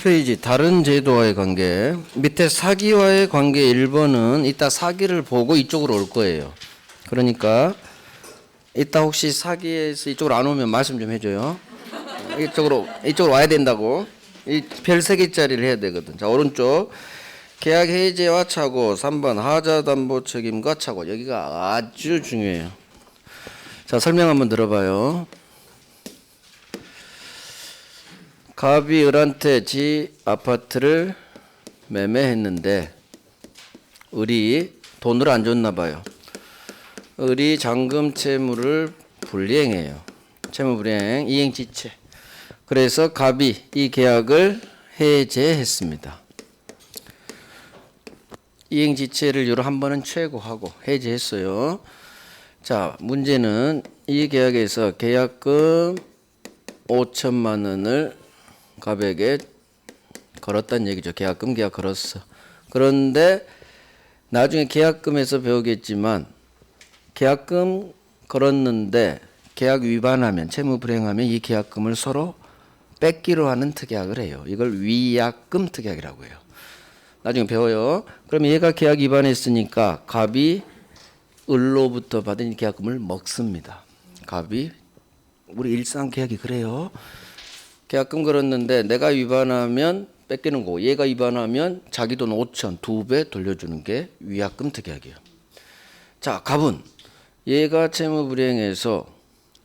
페이지 다른 제도와의 관계 밑에 사기와의 관계 1번은 이따 사기를 보고 이쪽으로 올 거예요. 그러니까 이따 혹시 사기에서 이쪽으로 안 오면 말씀 좀 해줘요. 이쪽으로 와야 된다고. 이 별 3개짜리를 해야 되거든. 자, 오른쪽 계약 해제와 착오 3번 하자 담보 책임과 착오. 여기가 아주 중요해요. 자, 설명 한번 들어봐요. 갑이 을한테 지 아파트를 매매했는데 을이 돈을 안 줬나 봐요. 을이 잔금 채무를 불이행해요. 채무 불이행, 이행지체. 그래서 갑이 이 계약을 해제했습니다. 이행지체를 이유로 한 번은 최고하고 해제했어요. 자, 문제는 이 계약에서 계약금 5천만 원을 갑에게 걸었다는 얘기죠. 계약금 계약 걸었어. 그런데 나중에 계약금에서 배우겠지만 계약금 걸었는데 계약 위반하면 채무 불이행하면 이 계약금을 서로 뺏기로 하는 특약을 해요. 이걸 위약금 특약이라고 해요. 나중에 배워요. 그럼 얘가 계약 위반했으니까 갑이 을로부터 받은 이 계약금을 먹습니다. 갑이 우리 일상 계약이 그래요. 계약금 걸었는데 내가 위반하면 뺏기는 거고 얘가 위반하면 자기 돈 5천 2배 돌려주는 게 위약금 특약이에요. 자, 갑은 얘가 채무 불이행해서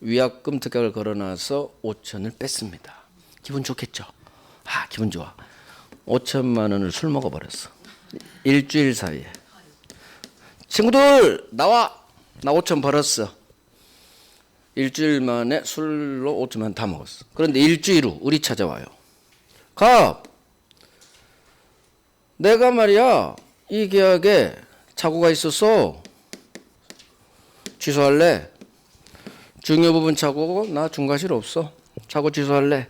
위약금 특약을 걸어놔서 5천을 뺐습니다. 기분 좋겠죠? 아, 기분 좋아. 5천만 원을 술 먹어버렸어. 일주일 사이에. 친구들 나와. 나 5천 벌었어. 일주일 만에 술로 5천만 원 다 먹었어. 그런데 일주일 후 우리 찾아와요. 갑, 내가 말이야 이 계약에 착오가 있어서 취소할래. 중요 부분 착오고 나 중과실 없어. 착오 취소할래.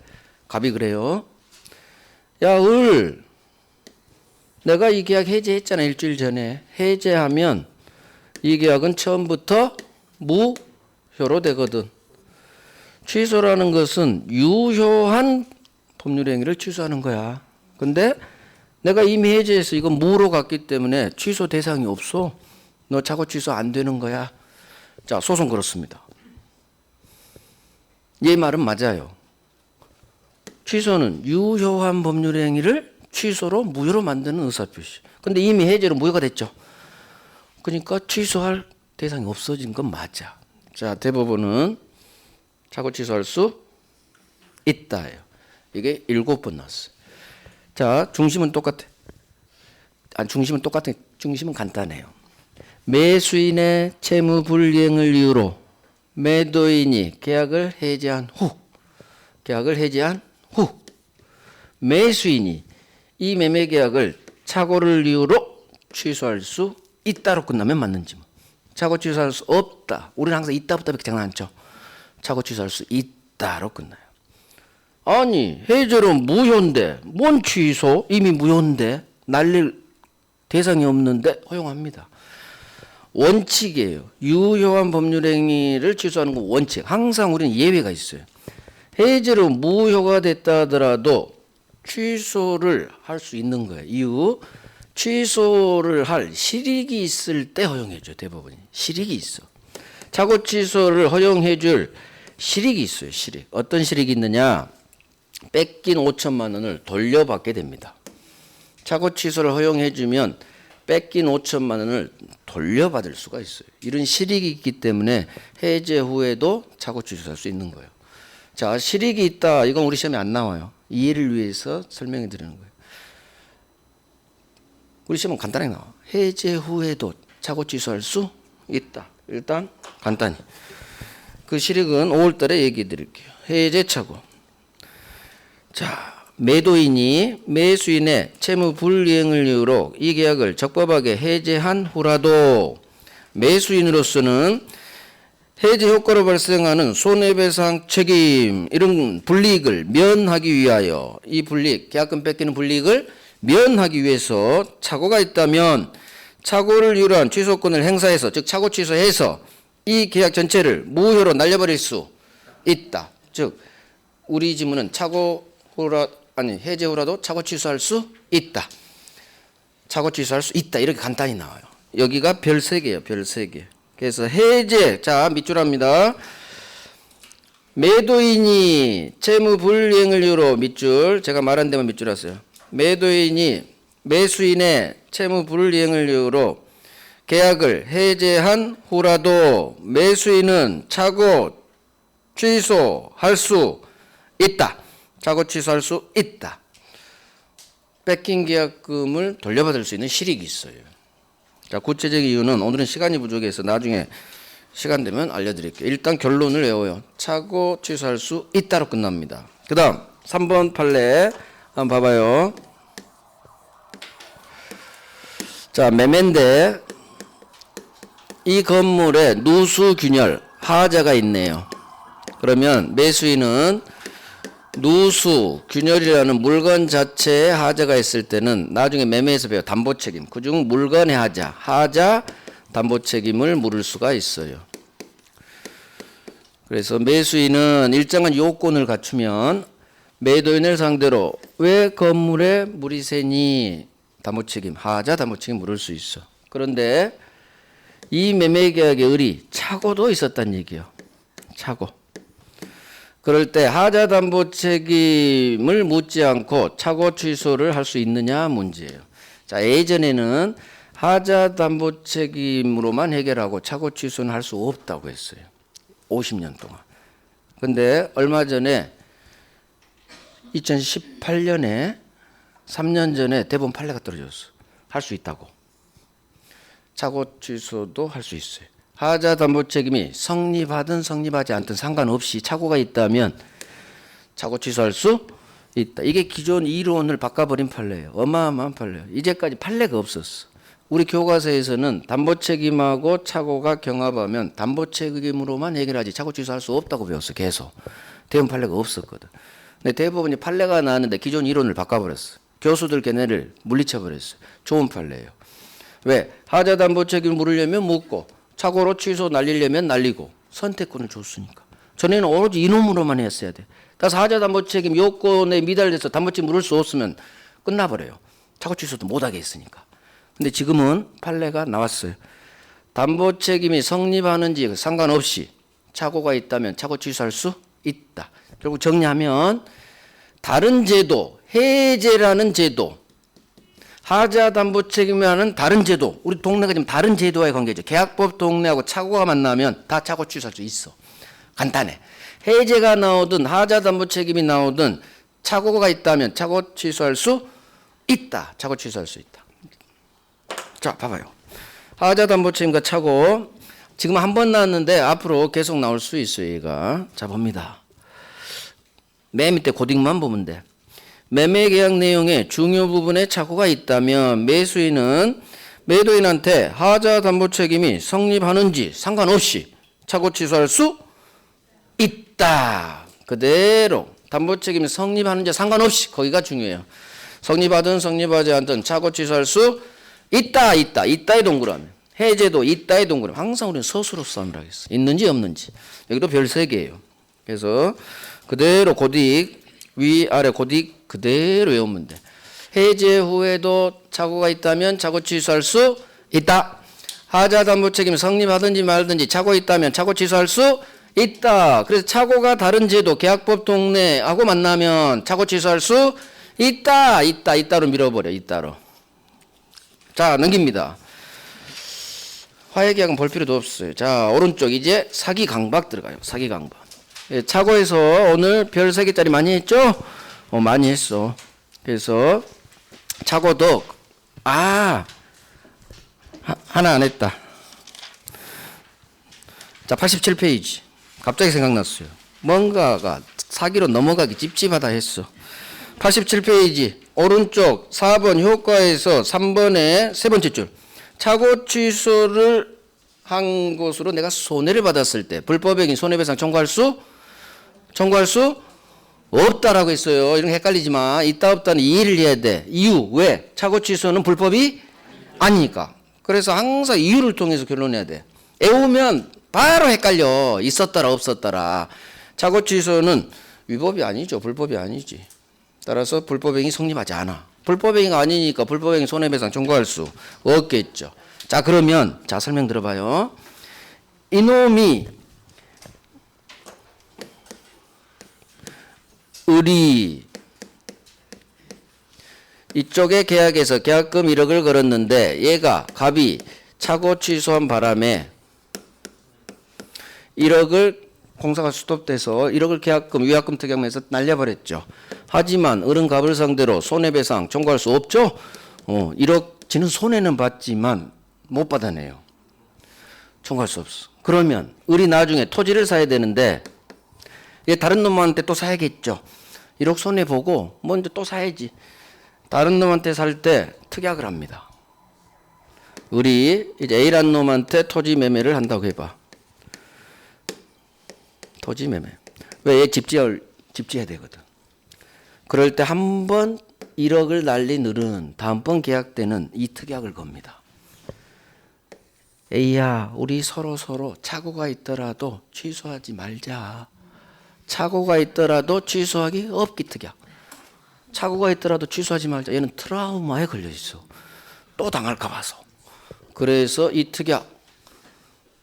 갑이 그래요. 야, 을, 내가 이 계약 해제했잖아. 일주일 전에. 해제하면 이 계약은 처음부터 무효로 되거든. 취소라는 것은 유효한 법률 행위를 취소하는 거야. 근데 내가 이미 해제해서 이거 무로 갔기 때문에 취소 대상이 없어. 너 착오 취소 안 되는 거야. 자, 소송 걸었습니다. 얘 말은 맞아요. 취소는 유효한 법률 행위를 취소로 무효로 만드는 의사표시. 근데 이미 해제로 무효가 됐죠. 그러니까 취소할 대상이 없어진 건 맞아. 자, 대법원은 착오 취소할 수 있다예요. 이게 7번 나왔어요. 자, 중심은 똑같아. 중심은 똑같아. 중심은 간단해요. 매수인의 채무 불이행을 이유로 매도인이 계약을 해제한 후 매수인이 이 매매 계약을 착오를 이유로 취소할 수 있다로 끝나면 맞는지 뭐. 착오 취소할 수 없다. 우리는 항상 있다부터밖에 장난 안 쳐. 착오 취소할 수 있다로 끝나요. 아니, 해제로 무효인데 뭔 취소? 이미 무효인데 날릴 대상이 없는데 허용합니다. 원칙이에요. 유효한 법률 행위를 취소하는 건 원칙. 항상 우리는 예외가 있어요. 해제로 무효가 됐다 하더라도 취소를 할 수 있는 거예요. 이유, 취소를 할 실익이 있을 때 허용해줘요. 대법원이. 실익이 있어. 착오 취소를 허용해줄 실익이 있어요. 실익. 어떤 실익이 있느냐. 뺏긴 5천만 원을 돌려받게 됩니다. 착오 취소를 허용해주면 뺏긴 5천만 원을 돌려받을 수가 있어요. 이런 실익이 있기 때문에 해제 후에도 착오 취소할 수 있는 거예요. 자, 실익이 있다. 이건 우리 시험에 안 나와요. 이해를 위해서 설명해 드리는 거예요. 우리 시험은 간단하게 나와. 해제 후에도 착오 취소할 수 있다. 일단 간단히. 그 실익은 5월 달에 얘기해 드릴게요. 해제 착오. 자, 매도인이 매수인의 채무 불이행을 이유로 이 계약을 적법하게 해제한 후라도 매수인으로서는 해제 효과로 발생하는 손해배상 책임 이런 불이익을 면하기 위하여 이 불이익, 계약금 뺏기는 불이익을 면하기 위해서 착오가 있다면 착오를 이유로 한 취소권을 행사해서 즉 착오 취소해서 이 계약 전체를 무효로 날려버릴 수 있다. 즉 우리 지문은 착오 해제 후라도 차고 취소할 수 있다. 차고 취소할 수 있다. 이렇게 간단히 나와요. 여기가 별 3개예요. 별 3개. 그래서 해제. 자, 밑줄 합니다. 매도인이 채무 불이행을 이유로 밑줄. 제가 말한 데만 밑줄 하세요. 매도인이 매수인의 채무 불이행을 이유로 계약을 해제한 후라도 매수인은 차고 취소할 수 있다. 차고 취소할 수 있다. 뺏긴 계약금을 돌려받을 수 있는 실익이 있어요. 자, 구체적 이유는 오늘은 시간이 부족해서 나중에 시간 되면 알려드릴게요. 일단 결론을 외워요. 차고 취소할 수 있다로 끝납니다. 그 다음 3번 판례 한번 봐봐요. 자, 매매인데 이 건물에 누수 균열 하자가 있네요. 그러면 매수인은 누수 균열이라는 물건 자체에 하자가 있을 때는 나중에 매매에서 배워 담보 책임, 그중 물건의 하자 담보 책임을 물을 수가 있어요. 그래서 매수인은 일정한 요건을 갖추면 매도인을 상대로 왜 건물에 물이 새니 담보 책임, 하자 담보 책임 물을 수 있어. 그런데 이 매매 계약의 의리 착오도 있었단 얘기예요. 착오. 그럴 때 하자 담보 책임을 묻지 않고 착오 취소를 할 수 있느냐 문제예요. 자, 예전에는 하자 담보 책임으로만 해결하고 착오 취소는 할 수 없다고 했어요. 50년 동안. 근데 얼마 전에 2018년에 3년 전에 대법원 판례가 떨어졌어. 할 수 있다고. 착오 취소도 할 수 있어요. 하자 담보 책임이 성립하든 성립하지 않든 상관없이 착오가 있다면 착오 취소할 수 있다. 이게 기존 이론을 바꿔버린 판례예요. 어마어마한 판례예요. 이제까지 판례가 없었어. 우리 교과서에서는 담보 책임하고 착오가 경합하면 담보 책임으로만 해결하지 착오 취소할 수 없다고 배웠어. 계속. 대법원 판례가 없었거든. 근데 대법원이 판례가 나왔는데 기존 이론을 바꿔버렸어. 교수들 걔네를 물리쳐버렸어. 좋은 판례예요. 왜? 하자 담보 책임을 물으려면 묻고 착오로 취소 날리려면 날리고 선택권을 줬으니까. 전에는 오로지 이놈으로만 했어야 돼. 그래서 하자 담보 책임 요건에 미달려서 담보 책임 물을 수 없으면 끝나버려요. 착오 취소도 못하게 했으니까. 근데 지금은 판례가 나왔어요. 담보 책임이 성립하는지 상관없이 착오가 있다면 착오 취소할 수 있다. 결국 정리하면 다른 제도, 해제라는 제도, 하자 담보 책임이라는 다른 제도, 우리 동네가 지금 다른 제도와의 관계죠. 계약법 동네하고 착오가 만나면 다 착오 취소할 수 있어. 간단해. 해제가 나오든 하자 담보 책임이 나오든 착오가 있다면 착오 취소할 수 있다. 착오 취소할 수 있다. 자, 봐봐요. 하자 담보 책임과 착오 지금 한 번 나왔는데 앞으로 계속 나올 수 있어요. 얘가. 자, 봅니다. 맨 밑에 고딩만 보면 돼. 매매 계약 내용에 중요 부분에 착오가 있다면 매수인은 매도인한테 하자 담보 책임이 성립하는지 상관없이 착오 취소할 수 있다. 그대로 담보 책임이 성립하는지 상관없이 거기가 중요해요. 성립하든 성립하지 않든 착오 취소할 수 있다의 동그라미. 해제도 있다의 동그라미. 항상 우리는 서술로 싸움을 하겠어. 있는지 없는지. 여기도 별 3개예요. 그래서 그대로 고딕 위아래 고딕 그대로 외우면 돼. 해제 후에도 착오가 있다면 착오 취소할 수 있다. 하자 담보 책임 성립하든지 말든지 착오 있다면 착오 취소할 수 있다. 그래서 착오가 다른 제도 계약법 동네하고 만나면 착오 취소할 수 있다로 밀어버려. 있다로. 자, 넘깁니다. 화해계약은 볼 필요도 없어요. 자, 오른쪽 이제 사기 강박 들어가요. 사기 강박. 예, 착오에서 오늘 별 3개짜리 많이 했죠? 많이 했어. 그래서 착오도 하나 안 했다. 자, 87페이지. 갑자기 생각났어요. 뭔가가 사기로 넘어가기 찝찝하다 했어. 87페이지 오른쪽 4번 효과에서 3번의 세 번째 줄. 착오 취소를 한 것으로 내가 손해를 받았을 때 불법행위 손해배상 청구할 수 없다라고 했어요. 이런 거 헷갈리지 마. 있다 없다는 이해를 해야 돼. 이유 왜? 착오 취소는 불법이 아니니까. 그래서 항상 이유를 통해서 결론해야 돼. 애우면 바로 헷갈려. 있었더라 없었더라. 착오 취소는 위법이 아니죠. 불법이 아니지. 따라서 불법행위 성립하지 않아. 불법행위가 아니니까 불법행위 손해배상 청구할 수 없겠죠. 자, 그러면 자 설명 들어봐요. 이놈이 을이 이쪽에 계약에서 계약금 1억을 걸었는데 얘가 갑이 차고 취소한 바람에 1억을 공사가 스톱돼서 1억을 계약금 위약금 특약에서 날려버렸죠. 하지만 을은 갑을 상대로 손해배상 청구할 수 없죠. 1억 지는 손해는 받지만 못 받아내요. 청구할 수 없어. 그러면 을이 나중에 토지를 사야 되는데 얘 다른 놈한테 또 사야겠죠. 1억 손해 보고 먼저 또 사야지. 다른 놈한테 살 때 특약을 합니다. 을이 이제 A라는 놈한테 토지 매매를 한다고 해봐. 토지 매매. 왜 얘 집지해야 되거든. 그럴 때 한 번 1억을 날린 을은 다음번 계약 때는 이 특약을 겁니다. A야, 우리 서로 착오가 있더라도 취소하지 말자. 착오가 있더라도 취소하기 없기 특약. 착오가 있더라도 취소하지 말자. 얘는 트라우마에 걸려 있어. 또 당할까 봐서. 그래서 이 특약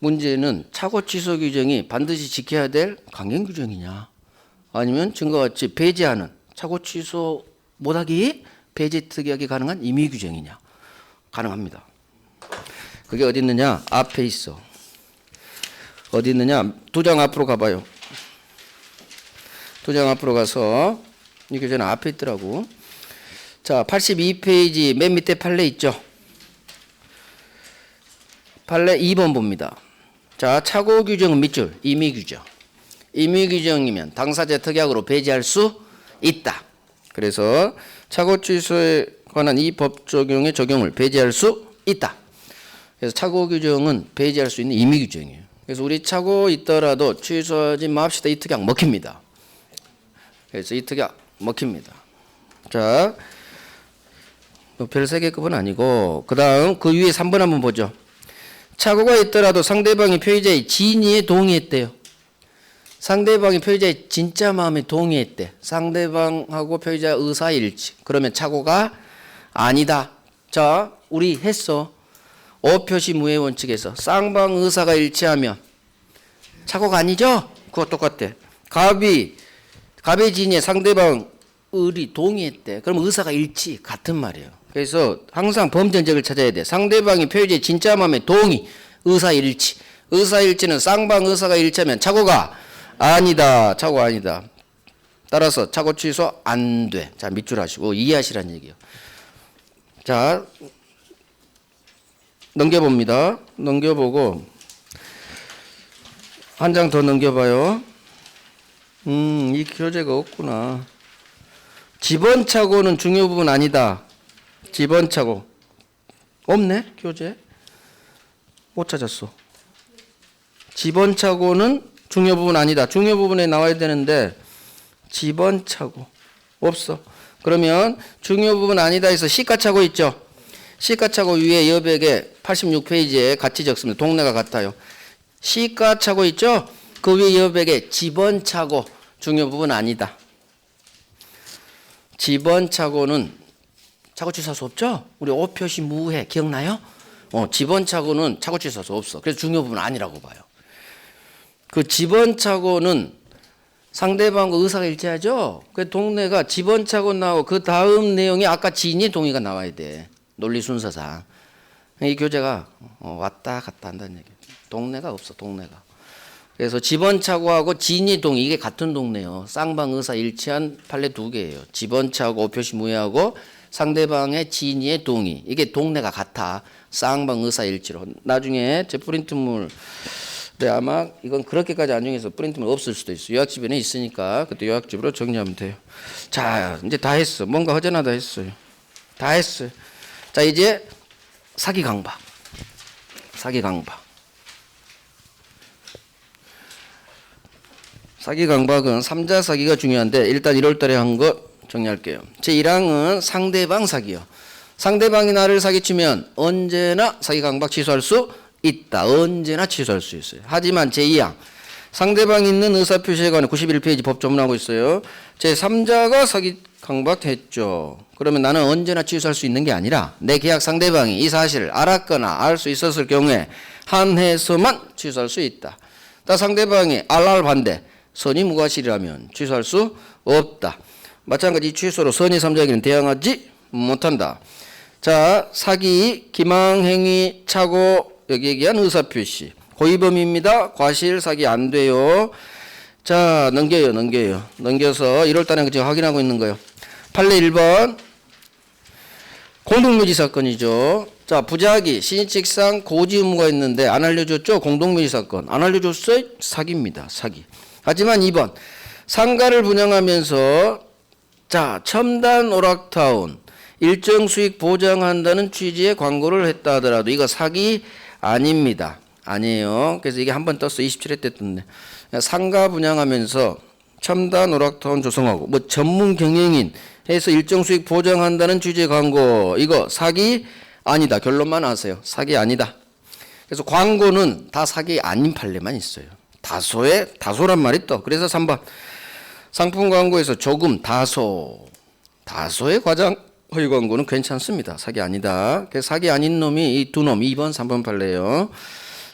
문제는 착오 취소 규정이 반드시 지켜야 될 강행 규정이냐, 아니면 증거와 같이 배제하는 착오 취소 못하기 배제 특약이 가능한 임의 규정이냐. 가능합니다. 그게 어디 있느냐? 앞에 있어. 어디 있느냐? 두 장 앞으로 가봐요. 두 장 앞으로 가서 이 교재는 앞에 있더라고. 자, 82페이지 맨 밑에 판례 있죠? 판례 2번 봅니다. 자, 착오 규정은 밑줄, 임의 규정. 임의 규정이면 당사자 특약으로 배제할 수 있다. 그래서 착오 취소에 관한 이 법 적용의 적용을 배제할 수 있다. 그래서 착오 규정은 배제할 수 있는 임의 규정이에요. 그래서 우리 착오 있더라도 취소하지 맙시다. 이 특약 먹힙니다. 그래서 이 특약 먹힙니다. 자, 별 3개급은 아니고 그 다음 그 위에 3번 한번 보죠. 착오가 있더라도 상대방이 피해자의 진위에 동의했대요. 상대방이 피해자의 진짜 마음에 동의했대. 상대방하고 피해자 의사일치. 그러면 착오가 아니다. 자, 우리 했어. 오표시 무해 원칙에서 쌍방 의사가 일치하면 착오가 아니죠? 그거 똑같대. 갑의 진위에 상대방 을이 동의했대. 그럼 의사가 일치. 같은 말이에요. 그래서 항상 범전적을 찾아야 돼. 상대방이 피해자의 진짜 마음에 동의, 의사일치. 의사일치는 쌍방 의사가 일치하면 착오가 아니다. 착오가 아니다. 따라서 착오 취소 안 돼. 자, 밑줄 하시고 이해하시란 얘기예요. 자, 넘겨봅니다. 넘겨보고 한 장 더 넘겨봐요. 이 교재가 없구나. 집원착오는 중요 부분 아니다. 집원착오 없네 교재. 못 찾았어. 집원착오는 중요 부분 아니다. 중요 부분에 나와야 되는데 집원착오 없어. 그러면 중요 부분 아니다 해서 시가착오 있죠. 시가착오 위에 여백에 86페이지에 같이 적습니다. 동네가 같아요. 시가착오 있죠. 그 위에 여백에 집원착오 중요 부분 아니다. 집원착오는 착오 취소할 수 없죠? 우리 오표시 무해 기억나요? 집원착오는 착오 취소할 수 없어. 그래서 중요 부분 아니라고 봐요. 그 집원착오는 상대방과 의사가 일치하죠? 그 동네가 집원착오 나오고 그 다음 내용이 아까 진위 동의가 나와야 돼. 논리 순서상. 이 교재가 왔다 갔다 한다는 얘기예요. 동네가 없어, 동네가. 그래서 집원착오하고 진위 동의 이게 같은 동네예요. 쌍방 의사 일치한 판례 2개예요. 집원착오 오표시 무해하고 상대방의 진위의 동의. 이게 동네가 같아. 쌍방 의사 일치로. 나중에 제 프린트물 아마 이건 그렇게까지 안 정해서 프린트물 없을 수도 있어. 요약집에는 있으니까 그때 요약집으로 정리하면 돼요. 자, 이제 다 했어. 뭔가 허전하다 했어요. 다 했어요. 자, 이제 사기 강박. 사기 강박. 사기 강박은 3자 사기가 중요한데 일단 1월 달에 한 거 정리할게요. 제1항은 상대방 사기요. 상대방이 나를 사기치면 언제나 사기 강박 취소할 수 있다. 언제나 취소할 수 있어요. 하지만 제2항 상대방이 있는 의사표시에 관해 91페이지 법 조문하고 있어요. 제3자가 사기 강박했죠. 그러면 나는 언제나 취소할 수 있는 게 아니라 내 계약 상대방이 이 사실을 알았거나 알 수 있었을 경우에 한해서만 취소할 수 있다. 또 상대방이 알랄 반대, 선의 무과실이라면 취소할 수 없다. 마찬가지 취소로 선의 3자에게는 대항하지 못한다. 자, 사기, 기망행위, 착오, 여기 얘기한 의사표시. 고의범입니다. 과실 사기 안 돼요. 자, 넘겨요. 넘겨서 1월달에 지금 확인하고 있는 거예요. 판례 1번. 공동묘지 사건이죠. 자, 부작위, 신의칙상 고지 의무가 있는데 안 알려줬죠? 공동묘지 사건. 안 알려줬어요? 사기입니다. 사기. 하지만 2번. 상가를 분양하면서 자, 첨단 오락타운 일정 수익 보장한다는 취지의 광고를 했다 하더라도 이거 사기 아닙니다. 아니에요. 그래서 이게 한 번 떴어. 27회 때 떴네. 상가 분양하면서 첨단 오락타운 조성하고 뭐 전문 경영인 해서 일정 수익 보장한다는 취지의 광고 이거 사기 아니다. 결론만 아세요. 사기 아니다. 그래서 광고는 다 사기 아닌 판례만 있어요. 다소란 말이 떠. 그래서 3번 상품 광고에서 조금 다소의 과장 허위 광고는 괜찮습니다. 사기 아니다. 그래서 사기 아닌 놈이 이 두 놈 2번 3번 판례예요.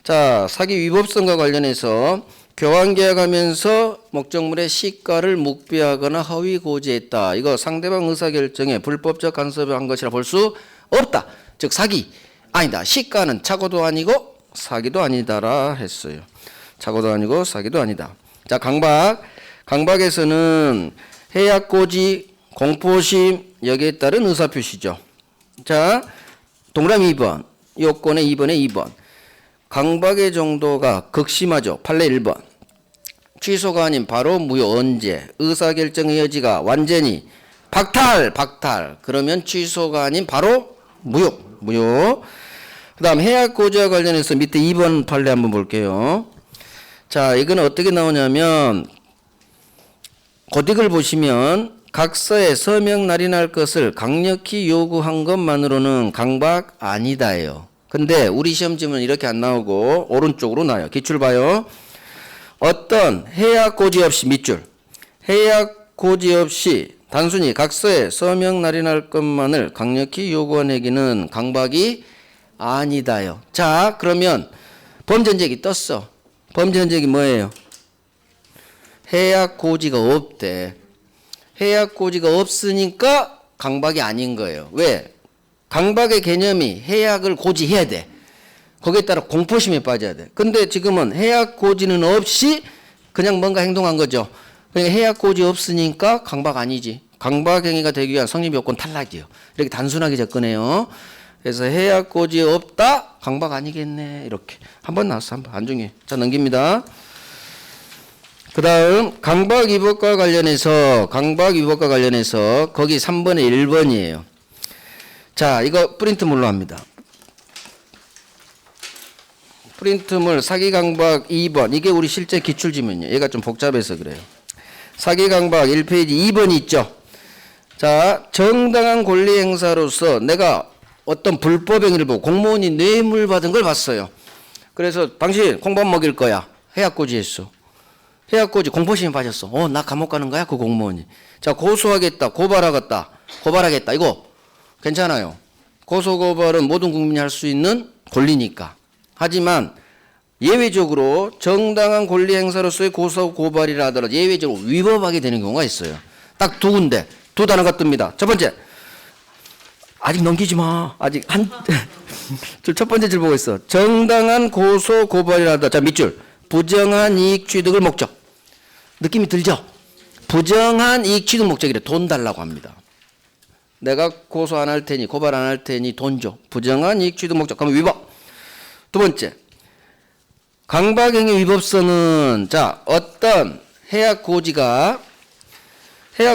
자, 사기 위법성과 관련해서 교환 계약하면서 목적물의 시가를 묵비하거나 허위 고지했다. 이거 상대방 의사결정에 불법적 간섭을 한 것이라 볼 수 없다. 즉 사기 아니다. 시가는 착오도 아니고 사기도 아니다라 했어요. 착오도 아니고 사기도 아니다. 자, 강박에서는 해약 고지, 공포심 여기에 따른 의사표시죠. 자, 동그라미 2번 요건의 2번에 2번 강박의 정도가 극심하죠. 판례 1번 취소가 아닌 바로 무효 언제 의사결정의 여지가 완전히 박탈 그러면 취소가 아닌 바로 무효 그 다음 해약 고지와 관련해서 밑에 2번 판례 한번 볼게요. 자, 이건 어떻게 나오냐면 고딕을 보시면 각서에 서명 날인할 것을 강력히 요구한 것만으로는 강박 아니다예요. 근데 우리 시험지문은 이렇게 안 나오고 오른쪽으로 나와요. 기출 봐요. 어떤 해약 고지 없이 밑줄 해약 고지 없이 단순히 각서에 서명 날인할 것만을 강력히 요구한 행위는 강박이 아니다요. 자, 그러면 범전적이 떴어. 범전적이 뭐예요? 해약 고지가 없대. 해약 고지가 없으니까 강박이 아닌 거예요. 왜? 강박의 개념이 해약을 고지해야 돼. 거기에 따라 공포심에 빠져야 돼. 근데 지금은 해약 고지는 없이 그냥 뭔가 행동한 거죠. 그러니까 해약 고지 없으니까 강박 아니지. 강박 행위가 되기 위한 성립 요건 탈락이요. 이렇게 단순하게 접근해요. 그래서 해약 고지 없다? 강박 아니겠네. 이렇게. 한 번 나왔어. 한 번. 안중에. 자, 넘깁니다. 그 다음 강박 위법과 관련해서 거기 3번에 1번이에요. 자, 이거 프린트물로 합니다. 프린트물 사기 강박 2번 이게 우리 실제 기출지문이에요. 얘가 좀 복잡해서 그래요. 사기 강박 1페이지 2번이 있죠. 자, 정당한 권리 행사로서 내가 어떤 불법 행위를 보고 공무원이 뇌물 받은 걸 봤어요. 그래서 당신 콩밥 먹일 거야. 해약 고지했어. 해약 고지 공포심에 빠졌어. 나 감옥 가는 거야 그 공무원이. 자, 고소하겠다. 고발하겠다. 이거 괜찮아요. 고소고발은 모든 국민이 할 수 있는 권리니까. 하지만 예외적으로 정당한 권리 행사로서의 고소고발이라 하더라도 예외적으로 위법하게 되는 경우가 있어요. 딱 두 군데 두 단어가 뜹니다. 첫 번째 아직 넘기지 마. 아직 첫 번째 줄 보고 있어. 정당한 고소고발이라 하더라도 자, 밑줄 부정한 이익 취득을 목적. 느낌이 들죠? 부정한 이익 취득 목적이래. 돈 달라고 합니다. 내가 고소 안 할 테니 고발 안 할 테니 돈 줘. 부정한 이익 취득 목적. 그러면 위법. 두 번째 강박행위 위법성은 자, 어떤 해약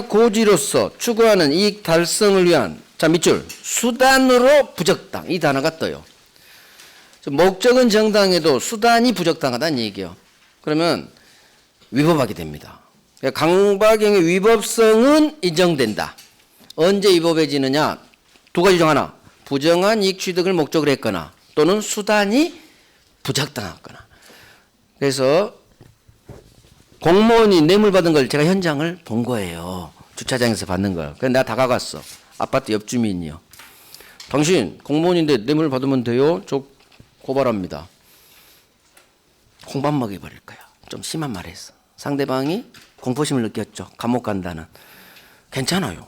고지로서 추구하는 이익 달성을 위한 자, 밑줄 수단으로 부적당. 이 단어가 떠요. 목적은 정당해도 수단이 부적당하다는 얘기예요. 그러면 위법하게 됩니다. 강박행위 위법성은 인정된다. 언제 위법해지느냐? 두 가지 중 하나. 부정한 이익 취득을 목적으로 했거나 또는 수단이 부적당하거나. 그래서 공무원이 뇌물 받은 걸 제가 현장을 본 거예요. 주차장에서 받는 거야. 그래서 내가 다가갔어. 아파트 옆 주민이요. 당신 공무원인데 뇌물 받으면 돼요? 저 고발합니다. 콩밥 먹여버릴 거야. 좀 심한 말 했어. 상대방이 공포심을 느꼈죠. 감옥 간다는. 괜찮아요.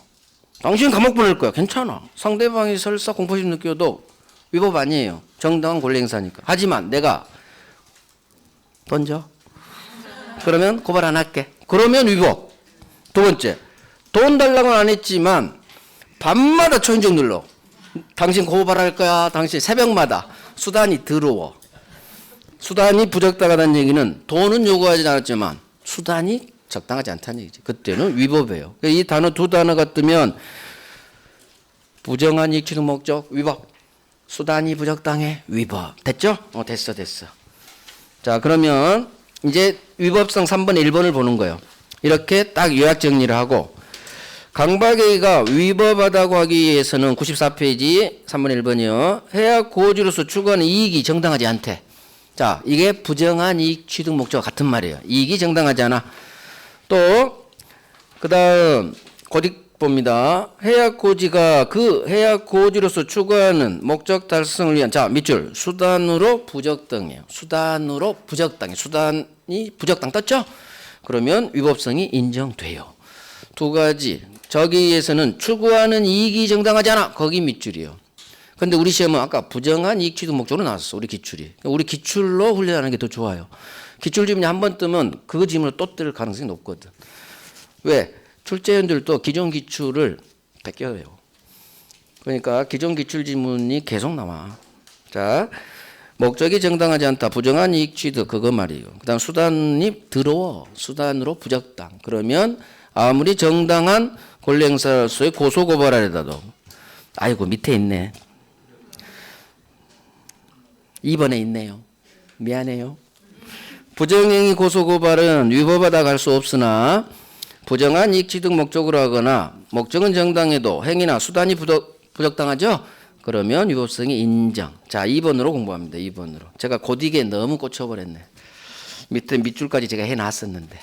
당신 감옥 보낼 거야. 괜찮아. 상대방이 설사 공포심 느껴도 위법 아니에요. 정당한 권리 행사니까. 하지만 내가 던져. 그러면 고발 안 할게. 그러면 위법. 두 번째, 돈 달라고는 안 했지만 밤마다 초인종 눌러. 당신 고발할 거야. 당신 새벽마다 수단이 더러워. 수단이 부적당하다는 얘기는 돈은 요구하지 않았지만 수단이 적당하지 않다는 얘기지. 그때는 위법이에요. 이 단어 두 단어가 뜨면 부정한 이익 취득 목적 위법. 수단이 부적당해 위법. 됐죠? 됐어. 자, 그러면 이제 위법성 3번에 1번을 보는 거예요. 이렇게 딱 요약 정리를 하고 강박행위가 위법하다고 하기 위해서는 94페이지 3번에 1번이요. 해약 고지로서 추구하는 이익이 정당하지 않대. 자, 이게 부정한 이익 취득 목적과 같은 말이에요. 이익이 정당하지 않아. 또 그다음 고딕 봅니다. 해약 고지가 그 해약 고지로서 추구하는 목적 달성을 위한 자 밑줄 수단으로 부적당해요. 수단으로 부적당해. 수단이 부적당 떴죠? 그러면 위법성이 인정돼요. 두 가지. 저기에서는 추구하는 이익이 정당하지 않아. 거기 밑줄이요. 근데 우리 시험은 아까 부정한 이익 취득 목적으로 나왔어. 우리 기출이. 우리 기출로 훈련하는 게 더 좋아요. 기출 질문이 한 번 뜨면 그 질문을 또 뜰 가능성이 높거든. 왜? 출제위원들도 기존 기출을 베껴요. 그러니까 기존 기출 지문이 계속 나와. 자, 목적이 정당하지 않다. 부정한 이익 취득 그거 말이에요. 그다음 수단이 더러워. 수단으로 부적당. 그러면 아무리 정당한 권리 행사로서의 고소 고발하려다도 아이고 밑에 있네. 2번에 있네요. 미안해요. 부정행위 고소고발은 위법하다 할 수 없으나 부정한 이익 취득 목적으로 하거나 목적은 정당해도 행위나 수단이 부적당하죠? 그러면 위법성이 인정. 자, 2번으로 공부합니다. 2번으로. 제가 고딕에 너무 꽂혀버렸네. 밑에 밑줄까지 제가 해놨었는데.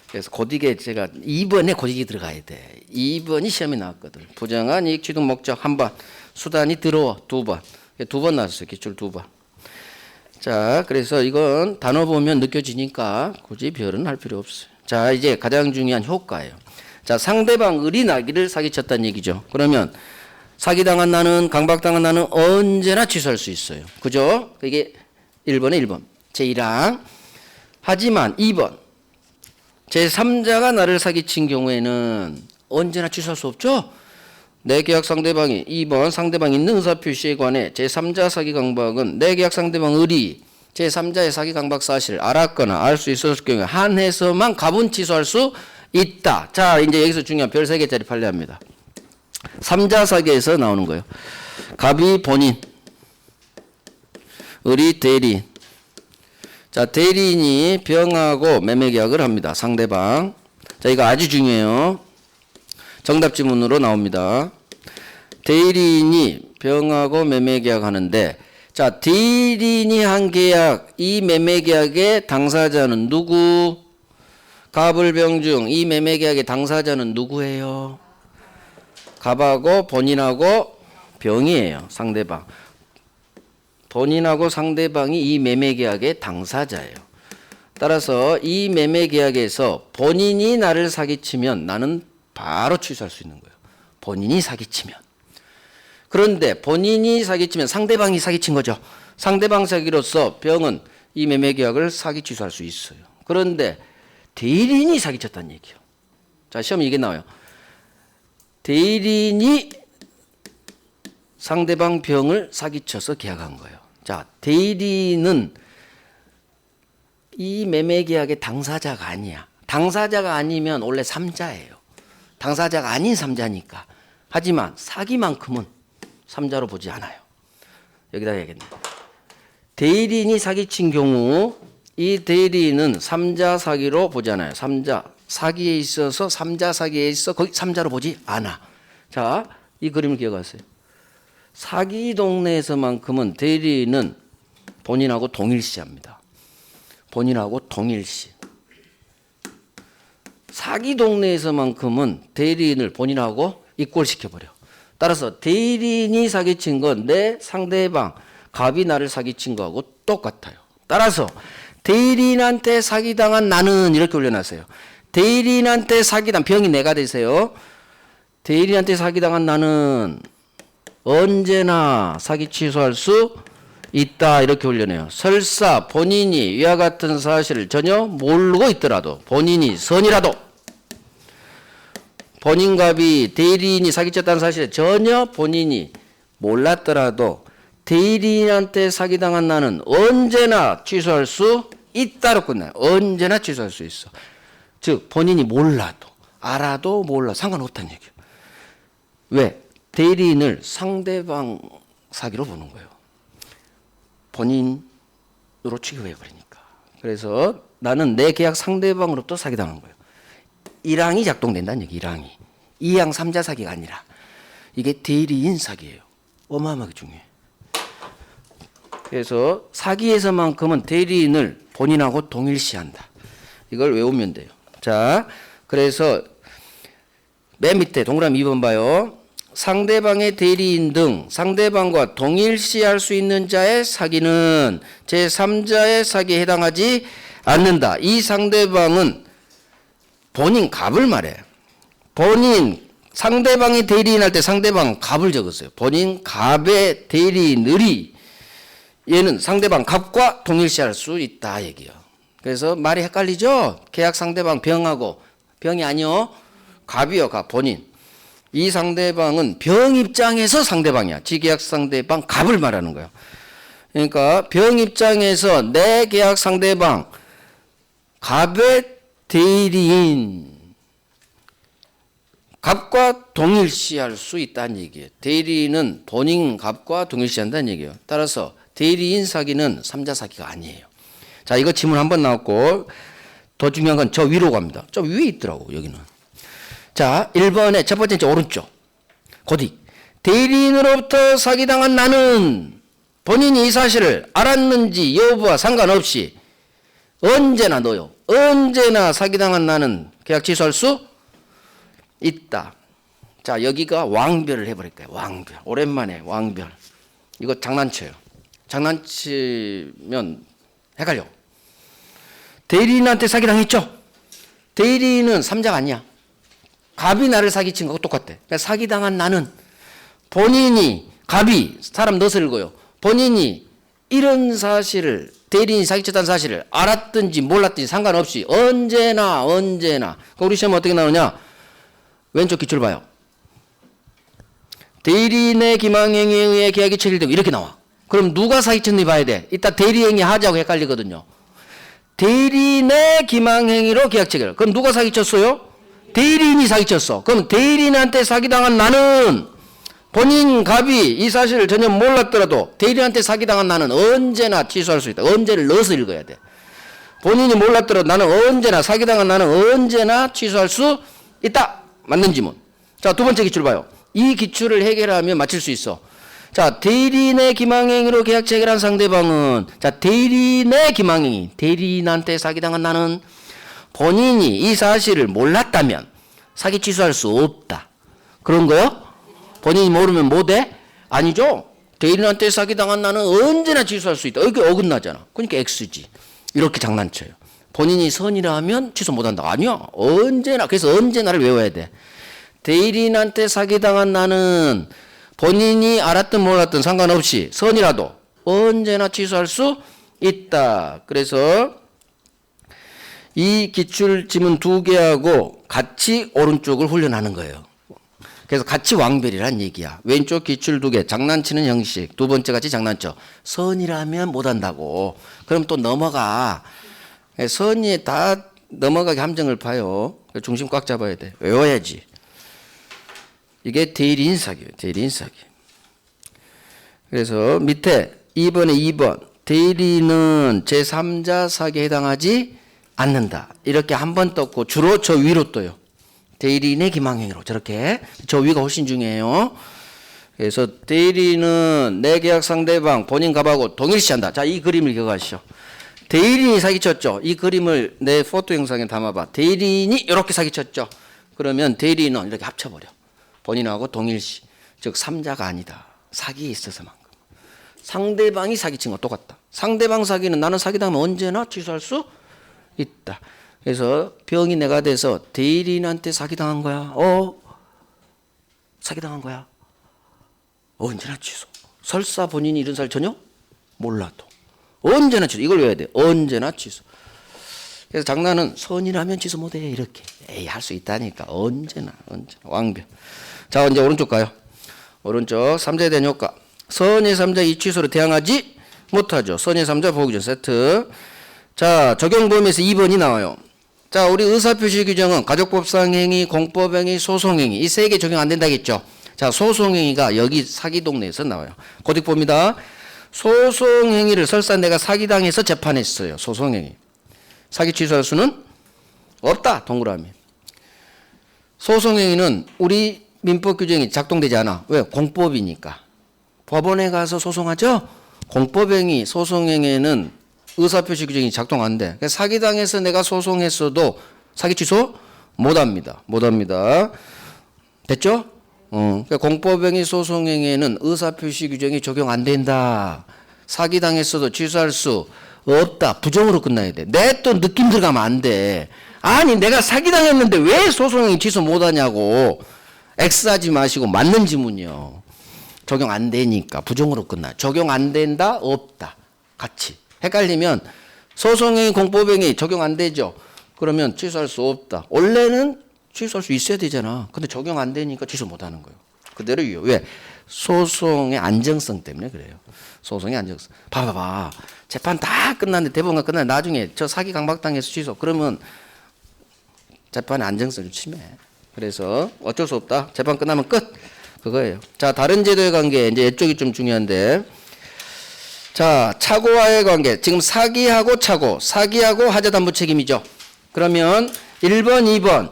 그래서 고딕에 제가 2번에 고딕이 들어가야 돼. 2번이 시험에 나왔거든. 부정한 이익 취득 목적 한 번, 수단이 들어와 2번. 2번 나왔어요. 기출 2번. 자, 그래서 이건 단어 보면 느껴지니까 굳이 별은 할 필요 없어요. 자, 이제 가장 중요한 효과예요. 자, 상대방 을이 나기를 사기쳤다는 얘기죠. 그러면 사기당한 나는, 강박당한 나는 언제나 취소할 수 있어요. 그죠? 이게 1번에 1번. 제1항. 하지만 2번. 제3자가 나를 사기친 경우에는 언제나 취소할 수 없죠? 내 계약 상대방이 2번 상대방이 있는 의사표시에 관해 제3자 사기 강박은 내 계약 상대방 을이 제3자의 사기 강박 사실을 알았거나 알 수 있었을 경우에 한해서만 가분 취소할 수 있다. 자, 이제 여기서 중요한 별 3개짜리 판례합니다. 3자 사기에서 나오는 거예요. 갑이 본인, 을이 대리인. 자, 대리인이 병하고 매매 계약을 합니다. 상대방. 자, 이거 아주 중요해요. 정답 지문으로 나옵니다. 대리인이 병하고 매매 계약하는데, 자, 대리인이 한 계약, 이 매매 계약의 당사자는 누구? 갑을병중, 이 매매 계약의 당사자는 누구예요? 갑하고 본인하고 병이에요. 상대방. 본인하고 상대방이 이 매매 계약의 당사자예요. 따라서 이 매매 계약에서 본인이 나를 사기치면 나는 바로 취소할 수 있는 거예요. 본인이 사기치면. 그런데 본인이 사기치면 상대방이 사기친 거죠. 상대방 사기로서 병은 이 매매 계약을 사기 취소할 수 있어요. 그런데 대리인이 사기쳤다는 얘기예요. 자, 시험에 이게 나와요. 대리인이 상대방 병을 사기쳐서 계약한 거예요. 자, 대리인은 이 매매 계약의 당사자가 아니야. 당사자가 아니면 원래 3자예요. 당사자가 아닌 3자니까. 하지만 사기만큼은 3자로 보지 않아요. 여기다 해야겠네. 대리인이 사기친 경우 이 대리인은 3자 사기로 보지 않아요. 3자 사기에 있어서 3자 사기에 있어 거기 3자로 보지 않아. 자, 이 그림을 기억하세요. 사기 동네에서만큼은 대리인은 본인하고 동일시합니다. 본인하고 동일시. 사기 동네에서만큼은 대리인을 본인하고 이꼴시켜버려. 따라서 대리인이 사기친 건 내 상대방 갑이 나를 사기친 거하고 똑같아요. 따라서 대리인한테 사기당한 나는 이렇게 올려놨어요. 대리인한테 사기당 병이 내가 되세요. 대리인한테 사기당한 나는 언제나 사기 취소할 수 있다 이렇게 올려내요. 설사 본인이 위와 같은 사실을 전혀 모르고 있더라도 본인이 선이라도 본인 갑이 대리인이 사기쳤다는 사실을 전혀 본인이 몰랐더라도 대리인한테 사기당한 나는 언제나 취소할 수 있다로 끝나요. 언제나 취소할 수 있어. 즉 본인이 몰라도 알아도 몰라 상관없다는 얘기예요. 왜? 대리인을 상대방 사기로 보는 거예요. 본인으로 취급해버리니까. 그래서 나는 내 계약 상대방으로부터 사기당한 거예요. 1항이 작동된다는 얘기. 1항이 2항 3자 사기가 아니라 이게 대리인 사기예요. 어마어마하게 중요해. 그래서 사기에서만큼은 대리인을 본인하고 동일시한다. 이걸 외우면 돼요. 자, 그래서 맨 밑에 동그라미 2번 봐요. 상대방의 대리인 등 상대방과 동일시할 수 있는 자의 사기는 제3자의 사기에 해당하지 않는다. 이 상대방은 본인 갑을 말해. 본인 상대방이 대리인 할 때 상대방 갑을 적었어요. 본인 갑의 대리인을이 얘는 상대방 갑과 동일시할 수 있다 얘기요. 그래서 말이 헷갈리죠? 계약 상대방 병하고 병이 아니요. 갑이요. 갑 본인. 이 상대방은 병 입장에서 상대방이야. 지계약 상대방 갑을 말하는 거예요. 그러니까 병 입장에서 내 계약 상대방 갑의 대리인 갑과 동일시할 수 있다는 얘기예요. 대리인은 본인 갑과 동일시한다는 얘기예요. 따라서 대리인 사기는 3자 사기가 아니에요. 자, 이거 지문 한번 나왔고 더 중요한 건 저 위로 갑니다. 저 위에 있더라고 여기는. 자, 1번의 첫 번째 오른쪽 고디. 대리인으로부터 사기당한 나는 본인이 이 사실을 알았는지 여부와 상관없이 언제나 너요. 언제나 사기당한 나는 계약 취소할 수 있다. 자, 여기가 왕별을 해버릴 거예요. 왕별. 오랜만에 왕별. 이거 장난쳐요. 장난치면 헷갈려. 대리인한테 사기당했죠? 대리인은 3자가 아니야. 갑이 나를 사기친 거하고 똑같아. 그러니까 사기당한 나는 본인이 갑이 사람 넣어서 읽어요. 본인이 이런 사실을 대리인이 사기쳤다는 사실을 알았든지 몰랐든지 상관없이 언제나 우리 시험은 어떻게 나오냐? 왼쪽 기출 봐요. 대리인의 기망행위에 의해 계약이 체결되고 이렇게 나와. 그럼 누가 사기쳤는지 봐야 돼. 이따 대리행위 하자고 헷갈리거든요. 대리인의 기망행위로 계약 체결. 그럼 누가 사기쳤어요? 대리인이 사기쳤어. 그럼 대리인한테 사기당한 나는 본인 갑이 이 사실을 전혀 몰랐더라도 대리인한테 사기당한 나는 언제나 취소할 수 있다. 언제를 넣어서 읽어야 돼. 본인이 몰랐더라도 나는 언제나 사기당한 나는 언제나 취소할 수 있다. 맞는 지문. 자, 두 번째 기출 봐요. 이 기출을 해결하면 맞출 수 있어. 자, 대리인의 기망행위로 계약 체결한 상대방은 자, 대리인의 기망행위. 대리인한테 사기당한 나는 본인이 이 사실을 몰랐다면 사기 취소할 수 없다. 그런 거요? 본인이 모르면 못해? 아니죠. 대리인한테 사기당한 나는 언제나 취소할 수 있다. 이게 어긋나잖아. 그러니까 X지. 이렇게 장난쳐요. 본인이 선이라 하면 취소 못한다. 아니야. 언제나. 그래서 언제나를 외워야 돼. 대리인한테 사기당한 나는 본인이 알았든 몰랐든 상관없이 선이라도 언제나 취소할 수 있다. 그래서 이 기출 지문 2개하고 같이 오른쪽을 훈련하는 거예요. 그래서 같이 왕별이란 얘기야. 왼쪽 기출 2개 장난치는 형식. 두 번째 같이 장난쳐. 선이라면 못한다고. 그럼 또 넘어가. 선이 다 넘어가게 함정을 파요. 중심 꽉 잡아야 돼. 외워야지. 이게 대리인 사기예요. 대리인 사기. 그래서 밑에 2번에 2번 대리인은 제3자 사기에 해당하지 않는다. 이렇게 한 번 떴고 주로 저 위로 떠요. 대리인의 기망행위로 저렇게 저 위가 훨씬 중요해요. 그래서 대리인은 내 계약 상대방 본인 갑하고 동일시한다. 자, 이 그림을 기억하시죠. 대리인이 사기쳤죠. 이 그림을 내 포토 영상에 담아봐. 대리인이 이렇게 사기쳤죠. 그러면 대리인은 이렇게 합쳐버려. 본인하고 동일시. 즉 3자가 아니다. 사기에 있어서만큼. 상대방이 사기친 거 똑같다. 상대방 사기는 나는 사기당하면 언제나 취소할 수 있다. 그래서 병이 내가 돼서 대리인한테 사기당한 거야. 사기당한 거야. 언제나 취소. 설사 본인이 이런 사실 전혀 몰라도 언제나 취소. 이걸 외워야 돼. 언제나 취소. 그래서 장난은 선이라면 취소 못해 이렇게. 할 수 있다니까. 언제나 왕변. 자 이제 오른쪽 가요. 오른쪽 3자에 대한 효과. 선의 3자 이 취소로 대항하지 못하죠. 선의 3자 보호규정 세트. 자 적용 범위에서 2번이 나와요. 자 우리 의사표시 규정은 가족법상행위, 공법행위, 소송행위 이 세 개 적용 안 된다겠죠. 자 소송행위가 여기 사기 동네에서 나와요. 고딕봅니다. 소송행위를 설사 내가 사기당해서 재판했어요. 소송행위. 사기 취소할 수는 없다. 동그라미. 소송행위는 우리 민법 규정이 작동되지 않아. 왜? 공법이니까. 법원에 가서 소송하죠. 공법행위, 소송행위는 의사표시 규정이 작동 안 돼. 사기당해서 내가 소송했어도 사기 취소 못합니다. 못합니다. 됐죠? 그러니까 공법행위, 소송행위에는 의사표시 규정이 적용 안 된다. 사기당했어도 취소할 수 없다. 부정으로 끝나야 돼. 내 또 느낌 들어가면 안 돼. 아니 내가 사기당했는데 왜 소송행위 취소 못하냐고. X하지 마시고 맞는 지문이요. 적용 안 되니까 부정으로 끝나. 적용 안 된다, 없다. 같이. 헷갈리면 소송행위, 공법행위 적용 안 되죠. 그러면 취소할 수 없다. 원래는 취소할 수 있어야 되잖아. 근데 적용 안 되니까 취소 못 하는 거예요. 그대로 이유. 왜? 소송의 안정성 때문에 그래요. 소송의 안정성. 봐봐봐. 재판 다 끝났는데 대법원가 끝났는데 나중에 저 사기 강박당해서 취소. 그러면 재판의 안정성을 침해. 그래서 어쩔 수 없다. 재판 끝나면 끝. 그거예요. 자, 다른 제도의 관계. 이제 이쪽이 좀 중요한데. 자, 차고와의 관계. 지금 사기하고 차고. 사기하고 하자담보 책임이죠. 그러면 1번, 2번.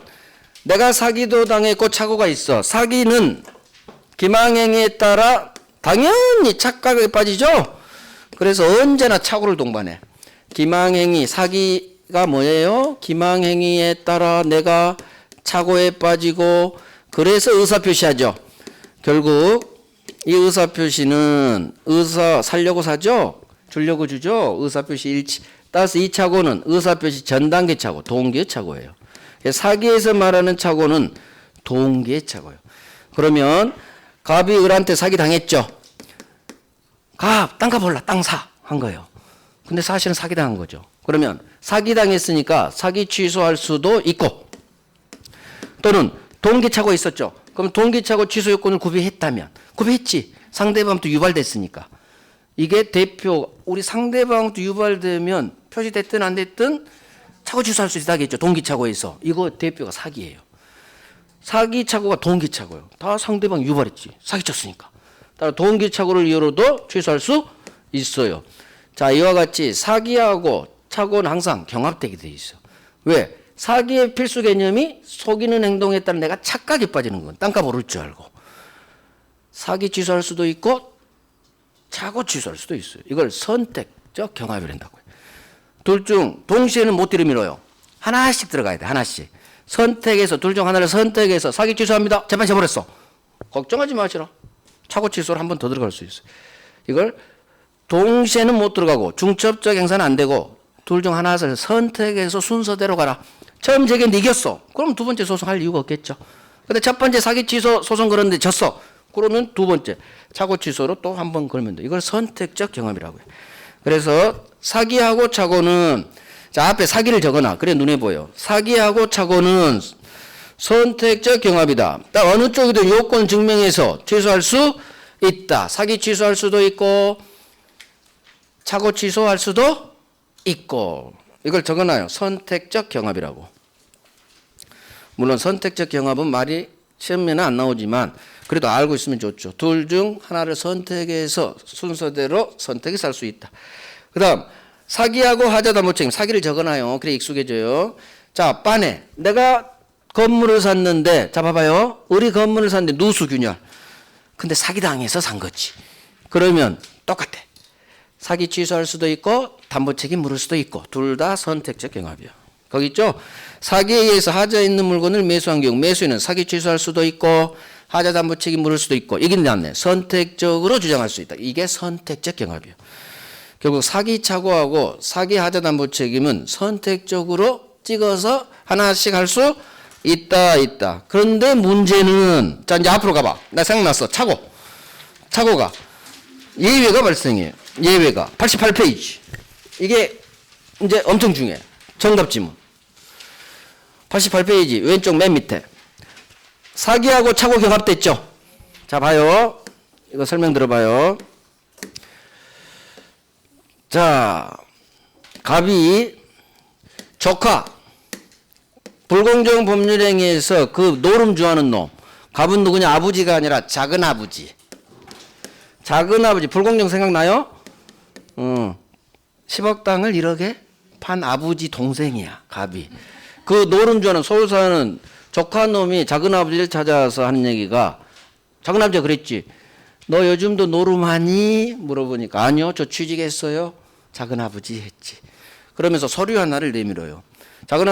내가 사기도 당했고 차고가 있어. 사기는 기망행위에 따라 당연히 착각에 빠지죠. 그래서 언제나 차고를 동반해. 기망행위, 사기가 뭐예요? 기망행위에 따라 내가 착오에 빠지고 그래서 의사표시하죠. 결국 이 의사표시는 의사 살려고 사죠. 주려고 주죠. 의사표시 일치. 따라서 이 착오는 의사표시 전단계 착오, 동기의 착오예요. 사기에서 말하는 착오는 동기의 착오예요. 그러면 갑이 을한테 사기 당했죠. 갑, 땅값 올라, 땅 사. 한 거예요. 근데 사실은 사기 당한 거죠. 그러면 사기 당했으니까 사기 취소할 수도 있고 또는 동기착오 있었죠. 그럼 동기착오 취소 요건을 구비했다면 구비했지. 상대방도 유발됐으니까. 이게 대표 우리 상대방도 유발되면 표시됐든 안 됐든 착오 취소할 수 있다겠죠. 동기착오에서. 이거 대표가 사기예요. 사기착오가 동기착오예요. 다 상대방 유발했지. 사기쳤으니까. 따라 동기착오를 이유로도 취소할 수 있어요. 자, 이와 같이 사기하고 착오는 항상 경합되게 돼 있어. 왜? 사기의 필수 개념이 속이는 행동에 따라 내가 착각에 빠지는 건 땅값 오를 줄 알고. 사기 취소할 수도 있고 착오 취소할 수도 있어요. 이걸 선택적 경합을 한다고요. 둘 중 동시에는 못 들이밀어요. 하나씩 들어가야 돼. 하나씩. 선택해서 둘 중 하나를 선택해서 사기 취소합니다. 재판 져버렸어. 걱정하지 마시라. 착오 취소를 한 번 더 들어갈 수 있어요. 이걸 동시에는 못 들어가고 중첩적 행사는 안 되고 둘 중 하나를 선택해서 순서대로 가라. 처음 재개인데 이겼어. 그럼 두 번째 소송할 이유가 없겠죠. 근데 첫 번째 사기 취소 소송 걸었는데 졌어. 그러면 두 번째 착오 취소로 또 한 번 걸면 돼. 이걸 선택적 경험이라고요. 그래서 사기하고 착오는 자 앞에 사기를 적어놔. 그래 눈에 보여. 사기하고 착오는 선택적 경합이다. 딱 어느 쪽이든 요건 증명해서 취소할 수 있다. 사기 취소할 수도 있고 착오 취소할 수도 있고 이걸 적어놔요. 선택적 경합이라고. 물론 선택적 경합은 말이 시험에는 안 나오지만 그래도 알고 있으면 좋죠. 둘 중 하나를 선택해서 순서대로 선택해서 할 수 있다. 그 다음 사기하고 하자담보 책임. 사기를 적어놔요. 그래 익숙해져요. 자 빤에 내가 건물을 샀는데 자 봐봐요. 우리 건물을 샀는데 누수균열. 근데 사기당해서 산 거지. 그러면 똑같아. 사기 취소할 수도 있고 담보 책임 물을 수도 있고 둘 다 선택적 경합이야. 거기 있죠? 사기에 의해서 하자에 있는 물건을 매수한 경우 매수인은 사기 취소할 수도 있고 하자 담보 책임 물을 수도 있고 이게 나왔네. 선택적으로 주장할 수 있다. 이게 선택적 경합이야. 결국 사기 착오하고 사기 하자 담보 책임은 선택적으로 찍어서 하나씩 할 수 있다. 그런데 문제는 자 이제 앞으로 가봐. 나 생각났어. 착오가 예외가 발생해요. 예외가 88페이지. 이게 이제 엄청 중요해. 정답 지문. 88페이지 왼쪽 맨 밑에 사기하고 착오 경합됐죠. 자 봐요. 이거 설명 들어봐요. 자 갑이 조카 불공정 법률행위에서 그 노름 주하는 놈. 갑은 누구냐? 아버지가 아니라 작은 아버지. 작은 아버지 불공정 생각나요? 10억 땅을 1억에 판 아버지 동생이야. 갑이. 그 노름 주하는 서울 사는 조카 놈이 작은 아버지를 찾아와서 하는 얘기가 작은 아버지가 그랬지. 너 요즘도 노름하니? 물어보니까 아니요. 저 취직했어요. 작은 아버지 했지. 그러면서 서류 하나를 내밀어요. 작은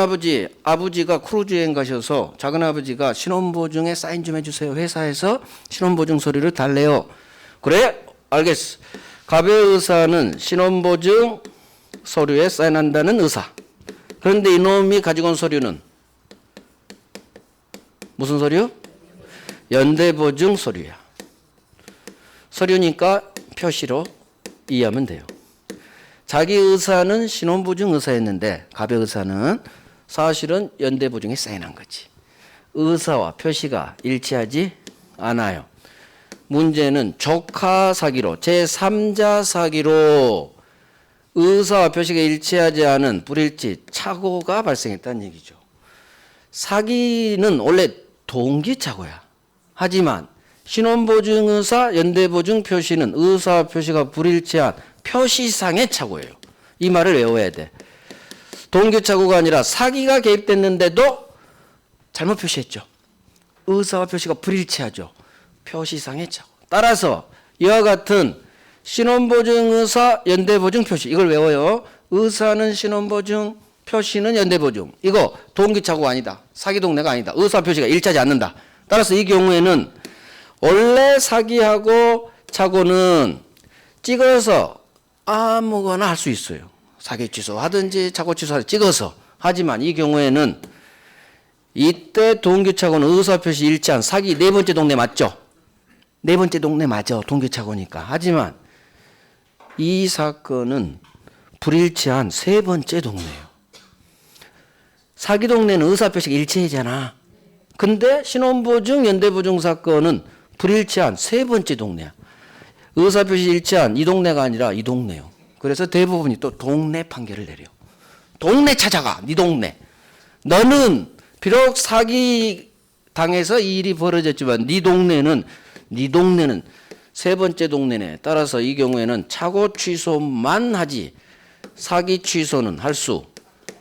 아버지가 크루즈 여행 가셔서 작은 아버지가 신원보증에 사인 좀 해주세요. 회사에서 신원보증 서류를 달래요. 그래? 알겠어. 갑의 의사는 신원보증 서류에 사인한다는 의사. 그런데 이놈이 가지고 온 서류는 무슨 서류? 연대보증 서류야. 서류니까 표시로 이해하면 돼요. 자기 의사는 신원보증 의사였는데 갑의 의사는 사실은 연대보증에 사인한 거지. 의사와 표시가 일치하지 않아요. 문제는 조카 사기로 제3자 사기로 의사와 표시가 일치하지 않은 불일치 착오가 발생했다는 얘기죠. 사기는 원래 동기착오야. 하지만 신원보증의사 연대보증 표시는 의사와 표시가 불일치한 표시상의 착오예요. 이 말을 외워야 돼. 동기착오가 아니라 사기가 개입됐는데도 잘못 표시했죠. 의사와 표시가 불일치하죠. 표시상의 착오. 따라서 이와 같은 신원보증의사 연대보증 표시 이걸 외워요. 의사는 신원보증 표시는 연대보증. 이거 동기착오가 아니다. 사기 동네가 아니다. 의사 표시가 일치하지 않는다. 따라서 이 경우에는 원래 사기하고 착오는 찍어서 아무거나 할 수 있어요. 사기 취소하든지 착오 취소하든지 찍어서. 하지만 이 경우에는 이때 동기착오는 의사표시 일치한 사기 네 번째 동네 맞죠? 네 번째 동네 맞아. 동기착오니까. 하지만 이 사건은 불일치한 세 번째 동네예요. 사기 동네는 의사표시가 일치하잖아. 근데 신원보증 연대보증 사건은 불일치한 세 번째 동네야. 의사표시 일치한 이 동네가 아니라 이 동네요. 그래서 대부분이 또 동네 판결을 내려. 동네 찾아가. 네 동네. 너는 비록 사기 당해서 이 일이 벌어졌지만 네 동네는 세 번째 동네네. 따라서 이 경우에는 착오 취소만 하지 사기 취소는 할 수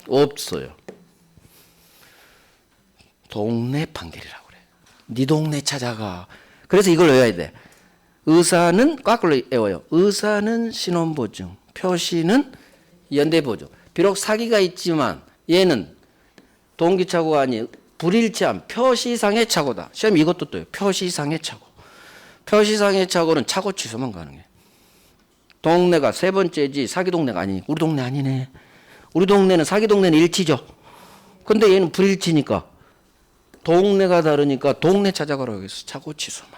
없어요. 동네 판결이라고 그래. 네 동네 찾아가. 그래서 이걸 외워야 돼. 의사는 거꾸로 외워요. 의사는 신원보증, 표시는 연대보증. 비록 사기가 있지만 얘는 동기착오가 아닌 불일치한 표시상의 착오다. 시험 이것도 또요. 표시상의 착오. 표시상의 착오는 착오 취소만 가능해. 동네가 세 번째지 사기 동네가 아니니까. 우리 동네 아니네. 우리 동네는 사기 동네는 일치죠. 근데 얘는 불일치니까 동네가 다르니까 동네 찾아가라고 했어. 착오 취소만.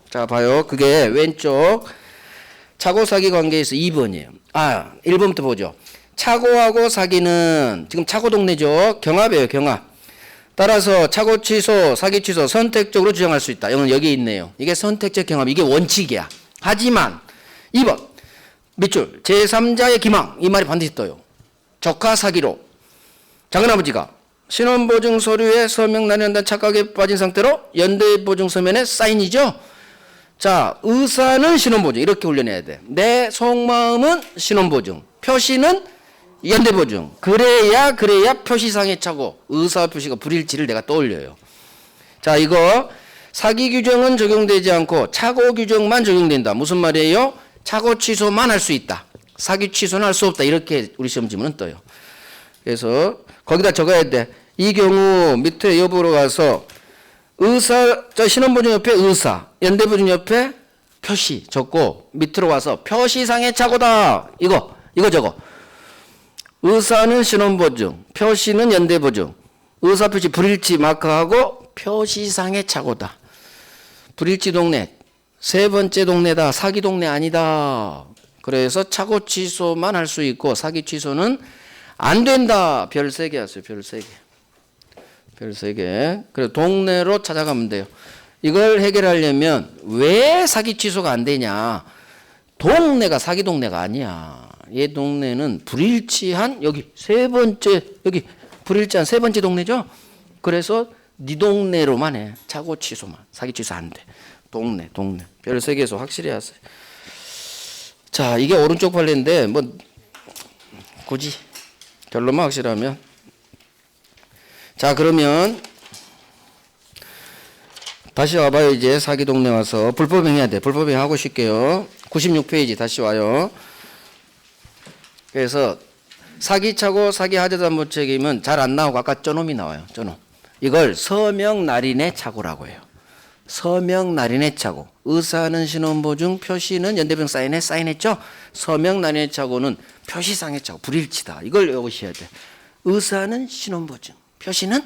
자 봐요. 그게 왼쪽 착오 사기 관계에서 2번이에요. 1번부터 보죠. 착오하고 사기는 지금 착오 동네죠. 경합이에요. 경합. 따라서 착오 취소, 사기 취소 선택적으로 주장할 수 있다. 이건 여기 있네요. 이게 선택적 경합. 이게 원칙이야. 하지만 2번 밑줄 제3자의 기망 이 말이 반드시 떠요. 조카 사기로 작은아버지가 신원보증 서류에 서명 난이한다는 착각에 빠진 상태로 연대보증 서면에 사인이죠. 자, 의사는 신원보증 이렇게 훈련해야 돼. 내 속마음은 신원보증, 표시는 연대보증. 그래야 표시상의 착오, 의사 표시가 불일치를 내가 떠올려요. 자, 이거 사기 규정은 적용되지 않고 착오 규정만 적용된다. 무슨 말이에요? 착오 취소만 할 수 있다. 사기 취소는 할 수 없다. 이렇게 우리 시험 지문은 떠요. 그래서 거기다 적어야 돼. 이 경우 밑에 여부로 가서 의사, 저 신원보증 옆에 의사, 연대보증 옆에 표시 적고 밑으로 와서 표시상의 착오다. 이거 적어. 의사는 신원보증, 표시는 연대보증, 의사표시 불일치 마크하고 표시상의 착오다. 불일치 동네, 세 번째 동네다. 사기 동네 아니다. 그래서 착오 취소만 할 수 있고 사기 취소는 안 된다. 별 3개 하세요. 별 3개. 별 3개. 그래서 동네로 찾아가면 돼요. 이걸 해결하려면 왜 사기 취소가 안 되냐. 동네가 사기 동네가 아니야. 얘 동네는 불일치한 여기 세 번째 여기 불일치한 세 번째 동네죠. 그래서 네 동네로만 해. 착오 취소만. 사기 취소 안 돼. 동네. 별 3개에서 확실히 하세요. 자, 이게 오른쪽 판례인데 뭐 굳이 결론만 확실하면. 자, 그러면 다시 와봐요. 이제 사기 동네 와서 불법행 해야 돼. 불법행 하고 쉴게요. 96페이지 다시 와요. 그래서 사기차고 사기 하자담보 책임은 잘 안 나오고 아까 저놈이 나와요. 저놈. 이걸 서명 날인의 착오라고 해요. 서명 날인의 착오. 의사는 신원보증, 표시는 연대보증 사인했죠? 서명 날인의 착오는 표시상의 착오, 불일치다. 이걸 외우셔야 돼. 의사는 신원보증, 표시는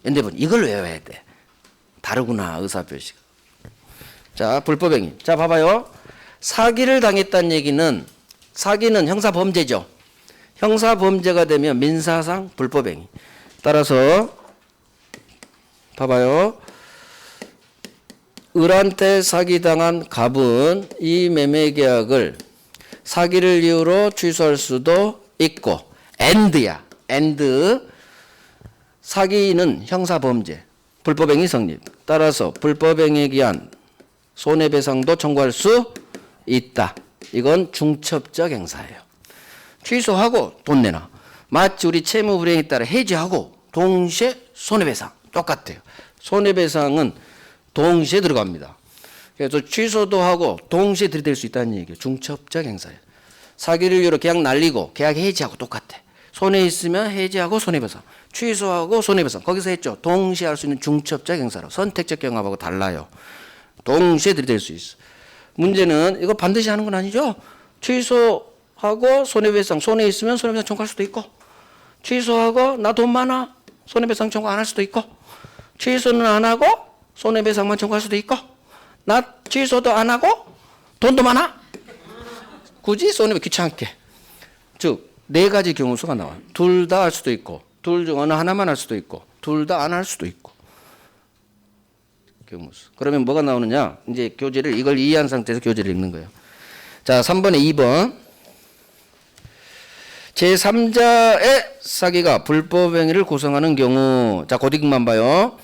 연대보증. 이걸 외워야 돼. 다르구나, 의사표시가. 자, 불법행위. 자, 봐봐요. 사기를 당했다는 얘기는 사기는 형사범죄죠. 형사범죄가 되면 민사상 불법행위. 따라서 봐봐요. 을한테 사기당한 갑은 이 매매계약을 사기를 이유로 취소할 수도 있고 and야. and 사기는 형사범죄. 불법행위 성립. 따라서 불법행위에 기한 손해배상도 청구할 수 있다. 이건 중첩적 행사예요. 취소하고 돈 내놔. 마치 우리 채무 불이행에 따라 해지하고 동시에 손해배상 똑같아요. 손해배상은 동시에 들어갑니다. 그래서 취소도 하고 동시에 들이댈 수 있다는 얘기예요. 중첩적 행사예요. 사기를 이유로 계약 날리고 계약 해지하고 똑같아. 손해 있으면 해지하고 손해배상, 취소하고 손해배상. 거기서 했죠. 동시에 할 수 있는 중첩적 행사로. 선택적 경합하고 달라요. 동시에 들이댈 수 있어. 문제는 이거 반드시 하는 건 아니죠. 취소하고 손해배상, 손해 있으면 손해배상 청구할 수도 있고, 취소하고 나 돈 많아 손해배상 청구 안 할 수도 있고, 취소는 안 하고 손해배상만 청구할 수도 있고, 나 취소도 안 하고 돈도 많아 굳이 손해배상 귀찮게. 즉 4가지 경우수가 나와요. 둘 다 할 수도 있고, 둘 중 어느 하나만 할 수도 있고, 둘 다 안 할 수도 있고. 경우수. 그러면 뭐가 나오느냐? 이제 교재를 이걸 이해한 상태에서 교재를 읽는 거예요. 자, 3번에 2번. 제3자의 사기가 불법행위를 구성하는 경우. 자, 고딕만 봐요.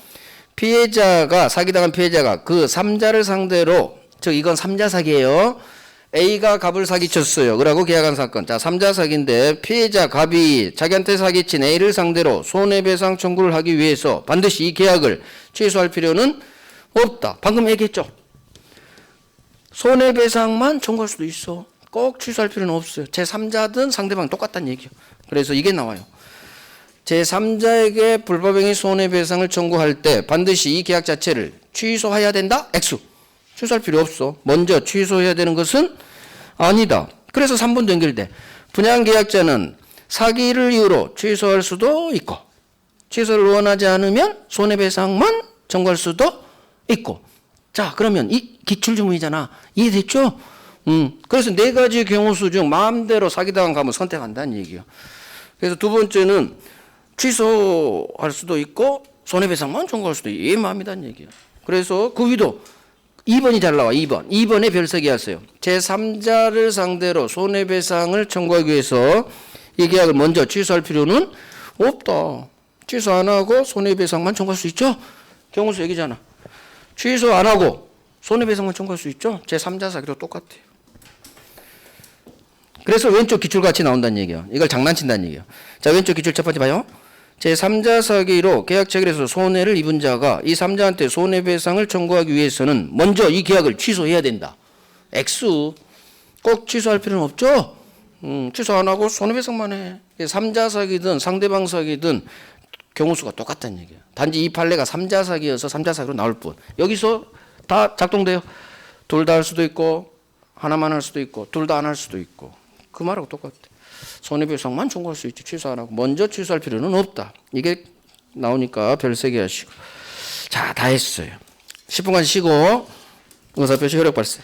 피해자가, 사기당한 피해자가 그 3자를 상대로, 즉 이건 3자 사기예요. A가 갑을 사기쳤어요. 그러고 계약한 사건. 자, 3자 사기인데 피해자 갑이 자기한테 사기친 A를 상대로 손해배상 청구를 하기 위해서 반드시 이 계약을 취소할 필요는 없다. 방금 얘기했죠. 손해배상만 청구할 수도 있어. 꼭 취소할 필요는 없어요. 제3자든 상대방 똑같다는 얘기예요. 그래서 이게 나와요. 제3자에게 불법행위 손해배상을 청구할 때 반드시 이 계약 자체를 취소해야 된다? X. 취소할 필요 없어. 먼저 취소해야 되는 것은 아니다. 그래서 3번도 연결돼. 분양계약자는 사기를 이유로 취소할 수도 있고, 취소를 원하지 않으면 손해배상만 청구할 수도 있고. 자, 그러면 이 기출주문이잖아. 이해됐죠? 그래서 4가지 경우수 중 마음대로 사기당한 감을 선택한다는 얘기예요. 그래서 두 번째는 취소할 수도 있고 손해배상만 청구할 수도 있고, 이 마음이다는 얘기예요. 그래서 그 위도 2번이 잘 나와. 2번에 별 3개 하세요. 제3자를 상대로 손해배상을 청구하기 위해서 이 계약을 먼저 취소할 필요는 없다. 취소 안 하고 손해배상만 청구할 수 있죠? 경우수 얘기잖아. 취소 안 하고 손해배상만 청구할 수 있죠? 제3자 사기도 똑같아요. 그래서 왼쪽 기출 같이 나온다는 얘기야. 이걸 장난친다는 얘기야. 자, 왼쪽 기출 첫 번째 봐요. 제3자 사기로 계약 체결에서 손해를 입은 자가 이 3자한테 손해배상을 청구하기 위해서는 먼저 이 계약을 취소해야 된다. X. 꼭 취소할 필요는 없죠? 취소 안 하고 손해배상만 해. 3자 사기든 상대방 사기든 경우수가 똑같다는 얘기예요. 단지 이 판례가 3자 사기여서 3자 사기로 나올 뿐. 여기서 다 작동돼요. 둘 다 할 수도 있고 하나만 할 수도 있고 둘 다 안 할 수도 있고. 그 말하고 똑같아. 손해배상만 청구할 수 있지 취소 안 하고 먼저 취소할 필요는 없다. 이게 나오니까 별 3개 하시고. 자, 다 했어요. 10분간 쉬고 응사표시 효력 발생.